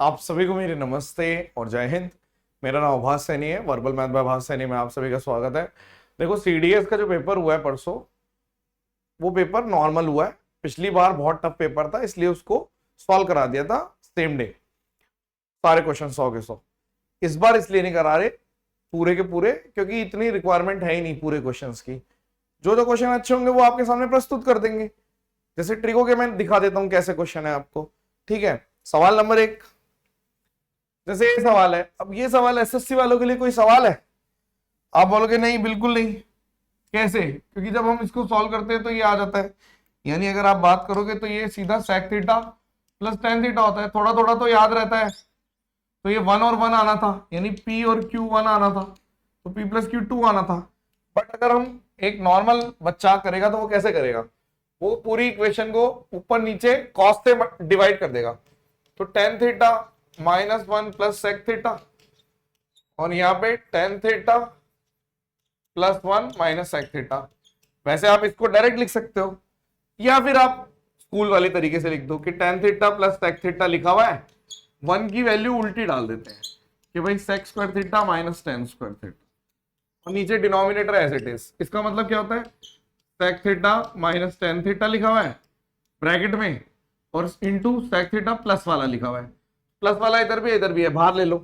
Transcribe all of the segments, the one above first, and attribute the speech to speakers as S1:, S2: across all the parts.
S1: आप सभी को मेरे नमस्ते और जय हिंद। मेरा नाम आभास सैनी है, वर्बल मैथ बाय आभास सैनी में आप सभी का स्वागत है। देखो, सीडीएस का जो पेपर हुआ है परसों, वो पेपर नॉर्मल हुआ है। पिछली बार बहुत टफ पेपर था, इसलिए उसको सॉल्व करा दिया था सेम डे, सारे क्वेश्चन 100 के 100। इस बार इसलिए नहीं करा रहे पूरे के पूरे, क्योंकि इतनी रिक्वायरमेंट है ही नहीं पूरे क्वेश्चंस की। जो जो क्वेश्चन अच्छे होंगे वो आपके सामने प्रस्तुत कर देंगे। जैसे ट्रिको के मैं दिखा देता हूं कैसे क्वेश्चन है आपको। ठीक है, सवाल नंबर 1, जैसे ये सवाल है। अब ये सवाल एसएससी वालों के लिए कोई सवाल है? आप बोलोगे नहीं, बिल्कुल नहीं। कैसे? क्योंकि जब हम इसको सॉल्व करते हैं तो ये आ जाता है। यानी अगर आप बात करोगे तो ये सीधा sec theta plus tan theta होता है। थोड़ा थोड़ा तो याद रहता है। तो ये 1 और 1 आना था, यानी P और Q 1 आना था, तो P प्लस Q 2 आना था। बट अगर हम एक नॉर्मल बच्चा करेगा तो वो कैसे करेगा? वो पूरी इक्वेशन को ऊपर नीचे कॉस से डिवाइड कर देगा। तो tan theta minus 1 plus sec theta, और यहाँ पे tan theta plus 1 minus sec theta. वैसे आप इसको डायरेक्ट लिख सकते हो, या फिर आप स्कूल वाले तरीके से लिख दो कि tan theta plus sec theta लिखा हुआ है, 1 की वैल्यू उल्टी डाल देते हैं कि भाई sec square theta minus tan square theta, और नीचे डिनोमिनेटर एज इट इज। इसका मतलब क्या होता है? Sec theta minus tan theta लिखा हुआ है ब्रैकेट में, और इंटू सेक थीटा प्लस वाला लिखा हुआ है। प्लस वाला इधर भी है, बाहर ले लो।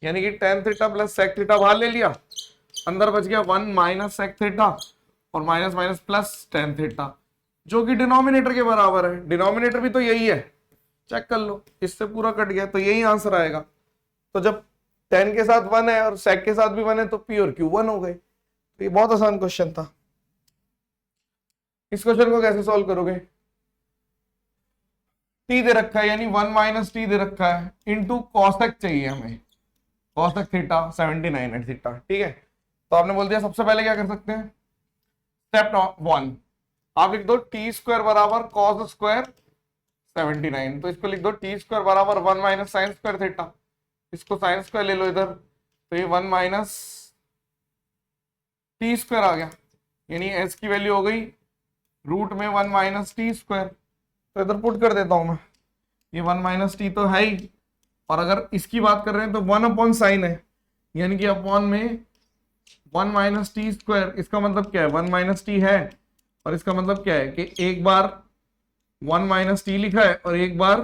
S1: यानी कि tan theta plus sec theta बाहर ले लिया, अंदर बच गया 1 माइनस सेक थीटा और minus minus plus tan theta, जो कि डिनोमिनेटर के बराबर है। डिनोमिनेटर भी तो यही है, चेक कर लो, इससे पूरा कट गया तो यही आंसर आएगा। तो जब 10 के साथ 1 है और सेक के साथ भी 1 है तो P और Q 1 हो गए। तो ये बहुत आसान क्वेश्चन था। इस क्वेश्चन को कैसे सॉल्व करोगे? T दे रखा है, यानी 1 माइनस टी दे रखा है, इंटू कॉसेक चाहिए हमें, कॉसेक थीटा 79 है थीटा। ठीक है, तो आपने बोल दिया सबसे पहले क्या कर सकते हैं? स्टेप 1, आप लिख दो टी स्क्वायर बराबर कॉस स्क्वायर 79। तो इसको लिख दो टी स्क्वायर बराबर 1 माइनस साइन स्क्वायर थीटा। इसको साइन स्क्वायर ले लो इधर, तो ये 1 माइनस टी स्क्वायर आ गया, यानी एस की वैल्यू हो गई रूट में 1 माइनस टी स्क्वायर। तो इधर पुट कर देता हूं मैं, ये 1 माइनस टी तो है ही, और अगर इसकी बात कर रहे हैं तो 1 अपॉन साइन है, यानी कि अपॉन में 1 माइनस टी स्क्वायर। इसका मतलब क्या है? 1 माइनस टी है, और इसका मतलब क्या है कि एक बार 1 माइनस टी लिखा है और एक बार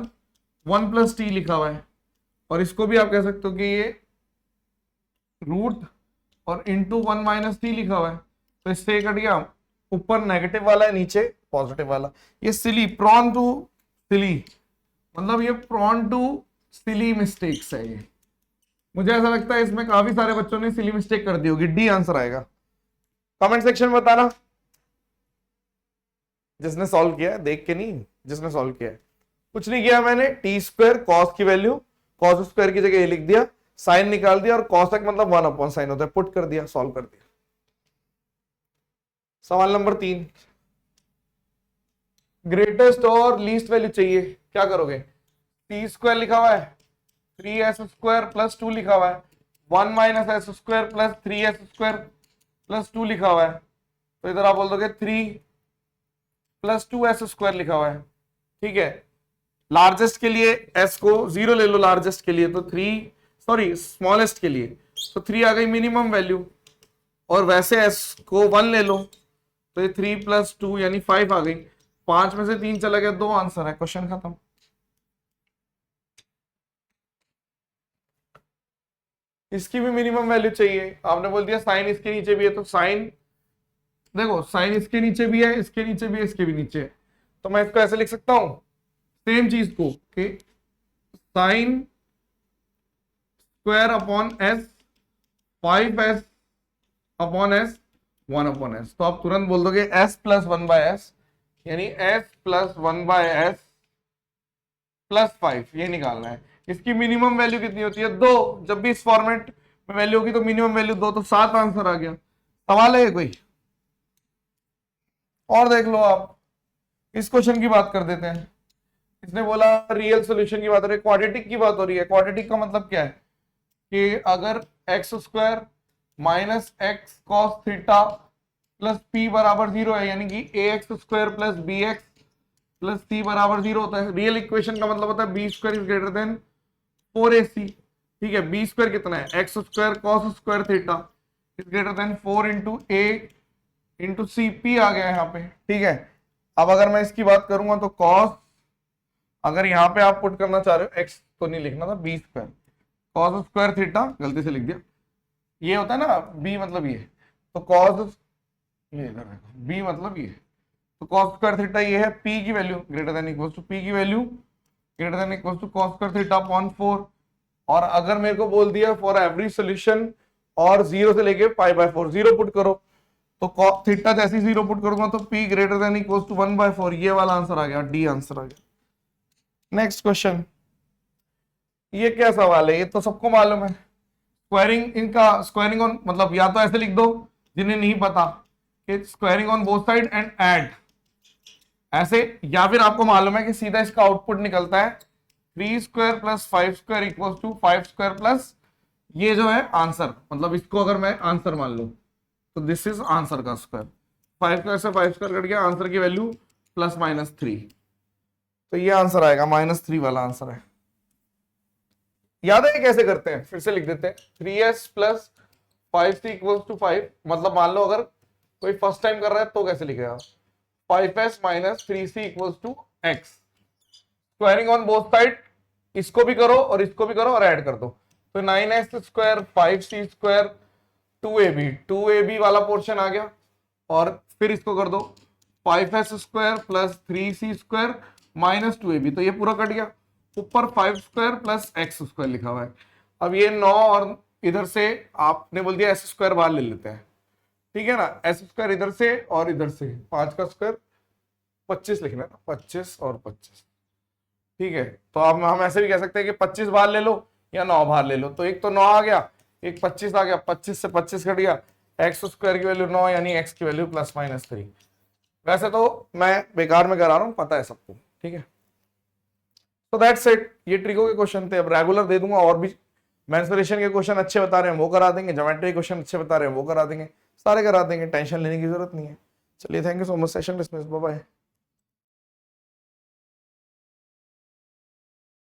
S1: 1 प्लस टी लिखा हुआ है। और इसको भी आप कह सकते हो कि ये रूट और इंटू 1 माइनस टी लिखा हुआ है, तो इससे कट गया। ऊपर नेगेटिव वाला है, नीचे पॉजिटिव वाला। ये सिली, प्रॉन टू सिली, मतलब ये प्रॉन टू सिली मिस्टेक्स है। ये मुझे ऐसा लगता है इसमें काफी सारे बच्चों ने सिली मिस्टेक कर दी होगी। डी आंसर आएगा। कमेंट सेक्शन में बताना जिसने सॉल्व किया है, देख के नहीं, जिसने सॉल्व किया है। कुछ नहीं किया मैंने, टी स्क्वायर कॉस की वैल्यू कॉस स्क्वायर की जगह ये लिख दिया, साइन निकाल दिया, और कॉसेक मतलब 1 अपॉन साइन होता है, पुट कर दिया, सॉल्व कर दिया। सवाल नंबर 3, ग्रेटेस्ट और लीस्ट वैल्यू चाहिए। क्या करोगे? टी स्क्वायर लिखा हुआ है, 3s स्क्वायर प्लस 2 लिखा हुआ है, 1 minus S square plus 3s square plus 2 लिखा हुआ है। तो इधर आप बोल दोगे 3 प्लस 2s स्क्वायर लिखा हुआ है। ठीक है, लार्जेस्ट के लिए s को 0 ले लो, लार्जेस्ट के लिए तो 3, सॉरी स्मॉलेस्ट के लिए तो 3 आ गई मिनिमम वैल्यू, और वैसे s को 1 ले लो तो ये 3 प्लस 2 यानी 5 आ गई। 5 में से 3 चला गया, 2 आंसर है, क्वेश्चन खत्म। इसकी भी मिनिमम वैल्यू चाहिए। आपने बोल दिया साइन इसके नीचे भी है, तो साइन, देखो साइन इसके नीचे भी है, इसके नीचे भी है, इसके भी नीचे है, तो मैं इसको ऐसे लिख सकता हूं सेम चीज को कि sine square upon S 5s upon S 1 upon S. तो आप तुरंत बोल दोगे s प्लस 1 बाय एस, यानी s plus 1 by S plus 5, ये निकालना है। इसकी मिनिमम वैल्यू कितनी होती है? 2। जब भी इस फॉर्मेट में वैल्यू होगी तो मिनिमम वैल्यू 2, तो 7 आंसर आ गया। सवाल है कोई और? देख लो आप, इस क्वेश्चन की बात कर देते हैं। इसने बोला रियल सॉल्यूशन की बात हो रही है, क्वाड्रेटिक की बात हो रही है। क्वाड्रेटिक का मतलब क्या है कि अगर x square minus x cos theta plus p बराबर 0 है, यानी कि a x square plus b x plus c बराबर 0 होता है। रियल इक्वेशन का मतलब होता है b square is greater than 4ac, ठीक है। बी स्क्वायर कितना है, x square cos square theta is greater than 4 into a into c, p आ गया यहाँ पे, ठीक है। अब अगर मैं इसकी बात करूंगा तो कॉस, अगर यहाँ पे आप पुट करना चाह रहे हो, एक्स तो नहीं लिखना था, B square cos square theta, गलती से लिख दिया, ये होता है ना बी मतलब ये, तो कॉस, ये इधर देखो बी मतलब ये, तो कॉस स्क्वायर थीटा ये है, पी की value greater than equal to, p की value greater than equal to cos square theta upon 4। और अगर मेरे को बोल दिया फॉर एवरी सोल्यूशन और 0 से लेके पाई बाय 4, 0 पुट करो, तो थीटा जैसे 0 पुट करूंगा तो P greater than equal to 1/4, ये वाला आंसर आ गया, डी आंसर आ गया। नेक्स्ट क्वेश्चन, ये क्या सवाल है, ये तो सबको मालूम है, स्क्वायरिंग, इनका स्क्वायरिंग ऑन, मतलब या तो ऐसे लिख दो जिन्हें नहीं पता कि squaring on both side and add ऐसे, या फिर आपको मालूम है कि सीधा इसका आउटपुट निकलता है 3 square plus 5 square equal to 5 square plus ये जो है आंसर, मतलब इसको अगर मैं आंसर मान लूं तो दिस इज आंसर का स्क्वायर, 5 स्क्वायर से 5 स्क्वायर कट गया, आंसर की वैल्यू +-3, तो ये आंसर आएगा -3 वाला आंसर है। याद है ये कैसे करते हैं, फिर से लिख देते हैं, 3s plus 5c equals to 5, मतलब मान लो अगर कोई फर्स्ट टाइम कर रहा है तो कैसे लिखेगा, 5s minus 3c equals to x, squaring on both side, इसको भी करो और इसको भी करो और ऐड कर दो, तो 9s square 5c square 2ab वाला पोर्शन आ गया, और फिर इसको कर दो 5s square plus 3c square minus 2ab, तो ये पूरा कट गया, ऊपर 5 स्क्वायर प्लस एक्स स्क्वायर लिखा हुआ है। अब ये 9 और इधर से आपने बोल दिया एस स्क्वायर बाहर ले लेते हैं, ठीक है ना, एस स्क्वायर इधर से और इधर से 5 का स्क्वायर 25 लिखना है, 25 और 25, ठीक है। तो अब हम ऐसे भी कह सकते हैं कि 25 बाहर ले लो या 9 बाहर ले लो, तो एक तो 9 आ गया, एक 25 आ गया, 25 से 25 कट गया, एक्स स्क्वायर की वैल्यू 9 यानी एक्स की वैल्यू +-3। वैसे तो मैं बेकार में करा रहा हूं, पता है सबको, ठीक है। तो दैट्स इट, ये ट्रिको के क्वेश्चन थे। अब रेगुलर दे दूंगा, और भी मेंसुरेशन के क्वेश्चन अच्छे बता रहे हैं वो करा देंगे, ज्योमेट्री क्वेश्चन अच्छे बता रहे हैं वो करा देंगे, सारे करा देंगे, टेंशन लेने की जरूरत नहीं है। चलिए, thank you so much, session dismiss, bye bye.